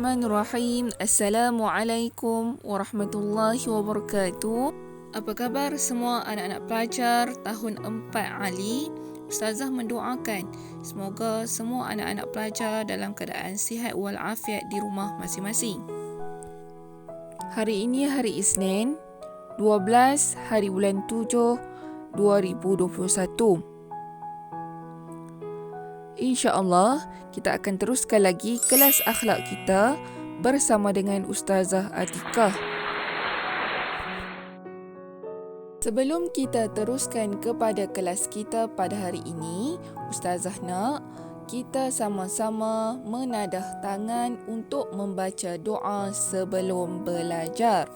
Bismillahirrahmanirrahim. Assalamualaikum warahmatullahi wabarakatuh. Apa khabar semua anak-anak pelajar tahun 4 Ali? Ustazah mendoakan semoga semua anak-anak pelajar dalam keadaan sihat walafiat di rumah masing-masing. Hari ini hari Isnin, 12 hari bulan 7 2021. InsyaAllah, kita akan teruskan lagi kelas akhlak kita bersama dengan Ustazah Atikah. Sebelum kita teruskan kepada kelas kita pada hari ini, Ustazah nak kita sama-sama menadah tangan untuk membaca doa sebelum belajar.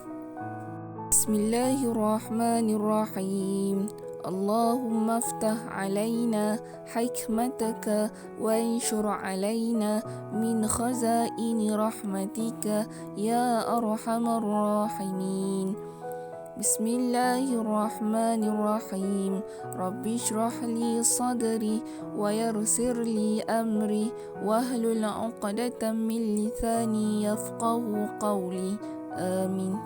Bismillahirrahmanirrahim. Allahumma aftah alaina hikmataka wa anshur alaina min khazaini rahmatika ya arhamar rahimin. Bismillahirrahmanirrahim. Rabbi shrah li sadri wa yassir li amri wahlul 'uqdatam min lisani yafqahu qawli. Amin.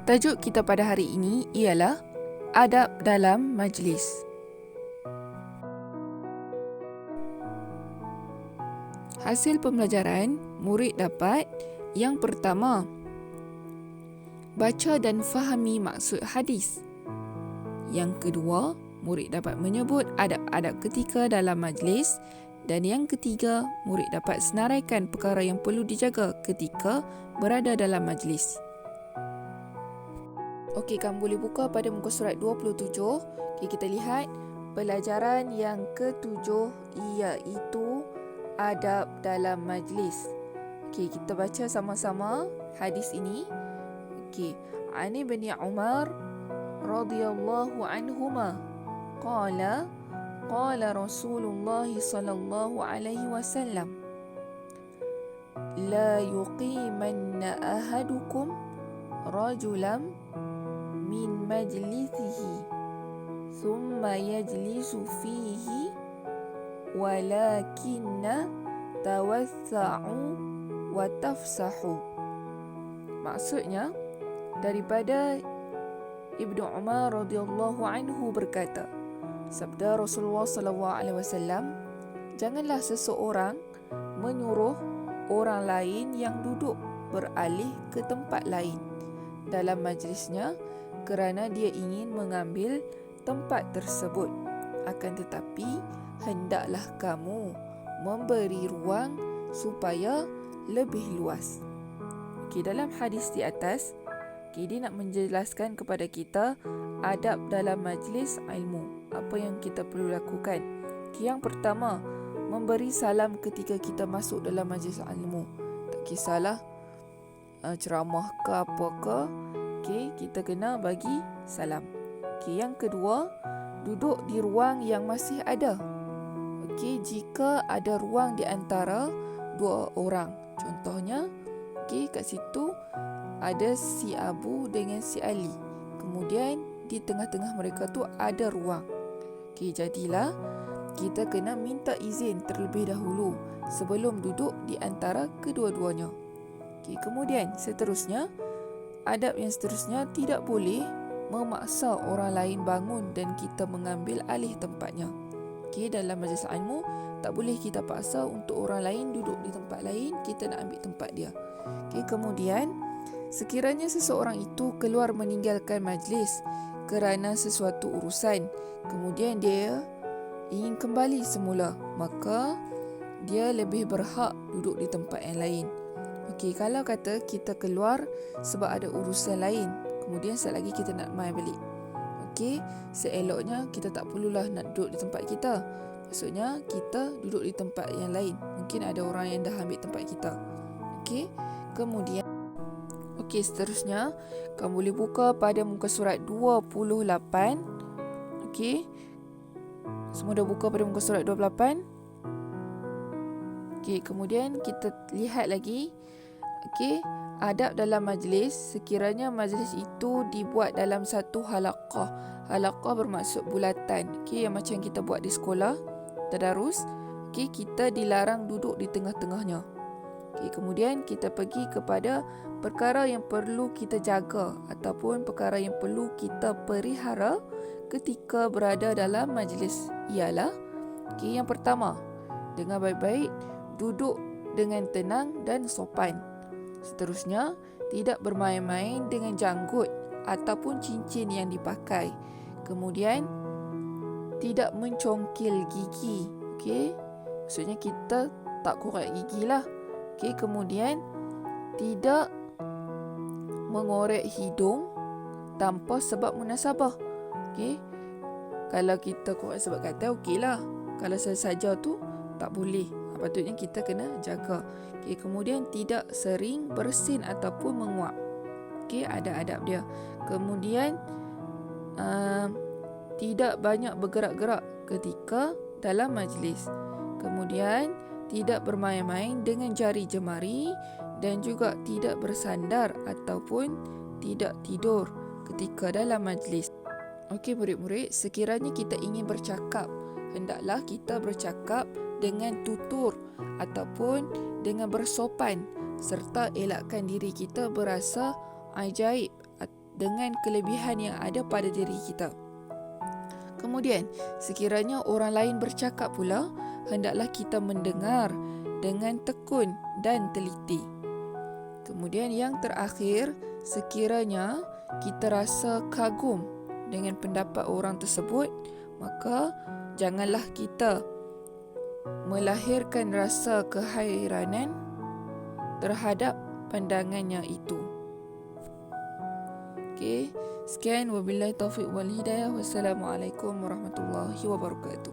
Tajuk kita pada hari ini ialah adab dalam majlis. Hasil pembelajaran, murid dapat yang pertama, baca dan fahami maksud hadis. Yang kedua, murid dapat menyebut adab-adab ketika dalam majlis. Dan yang ketiga, murid dapat senaraikan perkara yang perlu dijaga ketika berada dalam majlis. Okey, kamu boleh buka pada muka surat 27. Okey, kita lihat pelajaran yang ketujuh iaitu adab dalam majlis. Okey, kita baca sama-sama hadis ini. Okey, Ani bin Umar radhiyallahu anhuma qala Rasulullah sallallahu alaihi wasallam la yuqimanna ahadukum rajulan min majlisihi thumma yajlisu fihi walakinna tawassa'u wa tafsahu. Maksudnya, daripada Ibnu Umar radhiyallahu anhu berkata, sabda Rasulullah sallallahu alaihi wasallam, janganlah seseorang menyuruh orang lain yang duduk beralih ke tempat lain dalam majlisnya kerana dia ingin mengambil tempat tersebut. Akan tetapi, hendaklah kamu memberi ruang supaya lebih luas. Okey, dalam hadis di atas, dia nak menjelaskan kepada kita adab dalam majlis ilmu. Apa yang kita perlu lakukan? Yang pertama, memberi salam ketika kita masuk dalam majlis ilmu. Tak kisahlah ceramah ke apa ke, kita kena bagi salam. Yang kedua, duduk di ruang yang masih ada. Jika ada ruang di antara dua orang, contohnya kat situ ada si Abu dengan si Ali, kemudian di tengah-tengah mereka tu ada ruang. Jadilah kita kena minta izin terlebih dahulu sebelum duduk di antara kedua-duanya. Kemudian seterusnya, adab yang seterusnya, tidak boleh memaksa orang lain bangun dan kita mengambil alih tempatnya. Dalam majlis ilmu, tak boleh kita paksa untuk orang lain duduk di tempat lain, kita nak ambil tempat dia. Kemudian, sekiranya seseorang itu keluar meninggalkan majlis kerana sesuatu urusan, kemudian dia ingin kembali semula, maka dia lebih berhak duduk di tempat yang lain. Kalau kata kita keluar sebab ada urusan lain, kemudian sekejap lagi kita nak mai balik, seeloknya kita tak perlulah nak duduk di tempat kita. Maksudnya kita duduk di tempat yang lain. Mungkin ada orang yang dah ambil tempat kita. Kemudian seterusnya, kamu boleh buka pada muka surat 28. Semua dah buka pada muka surat 28. Kemudian kita lihat lagi. Adab dalam majlis, sekiranya majlis itu dibuat dalam satu halaqah. Halaqah bermaksud bulatan. Yang macam kita buat di sekolah tadarus. Kita dilarang duduk di tengah-tengahnya. Kemudian kita pergi kepada perkara yang perlu kita jaga ataupun perkara yang perlu kita pelihara ketika berada dalam majlis. Ialah yang pertama, dengar baik-baik, duduk dengan tenang dan sopan. Seterusnya, tidak bermain-main dengan janggut ataupun cincin yang dipakai. Kemudian, tidak mencongkil gigi. Maksudnya kita tak korek gigi lah. Kemudian, tidak mengorek hidung tanpa sebab munasabah. Kalau kita korek sebab kata, okeylah. Kalau saja tu, tak boleh. Patutnya kita kena jaga. Kemudian, tidak sering bersin ataupun menguap. Ada adab dia. Kemudian, tidak banyak bergerak-gerak ketika dalam majlis. Kemudian, tidak bermain-main dengan jari jemari dan juga tidak bersandar ataupun tidak tidur ketika dalam majlis. Murid-murid, sekiranya kita ingin bercakap, hendaklah kita bercakap dengan tutur ataupun dengan bersopan serta elakkan diri kita berasa ajaib dengan kelebihan yang ada pada diri kita. Kemudian, sekiranya orang lain bercakap pula, hendaklah kita mendengar dengan tekun dan teliti. Kemudian yang terakhir, sekiranya kita rasa kagum dengan pendapat orang tersebut, maka janganlah kita melahirkan rasa kehairanan terhadap pandangannya itu. Sekian, wabillahi taufiq wal hidayah. Wassalamualaikum warahmatullahi wabarakatuh.